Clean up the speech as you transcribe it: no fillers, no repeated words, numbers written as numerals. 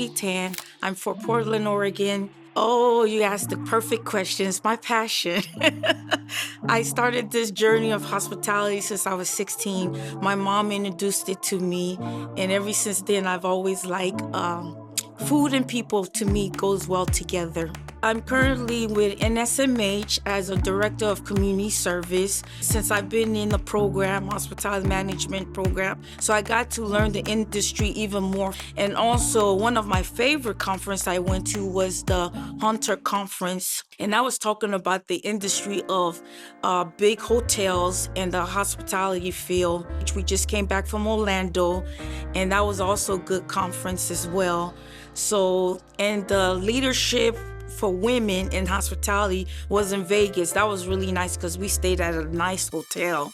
Izogie Tann. I'm for Portland, Oregon. Oh, you asked the perfect question. It's my passion. I started this journey of hospitality since I was 16. My mom introduced it to me, and ever since then, I've always liked food and people. To me, goes well together. I'm currently with NSMH as a Director of Community Service since I've been in the program, Hospitality Management Program. So I got to learn the industry even more. And also one of my favorite conferences I went to was the Hunter Conference. And I was talking about the industry of big hotels and the hospitality field. We just came back from Orlando, and that was also a good conference as well. So, and the leadership for women in hospitality was in Vegas. That was really nice because we stayed at a nice hotel.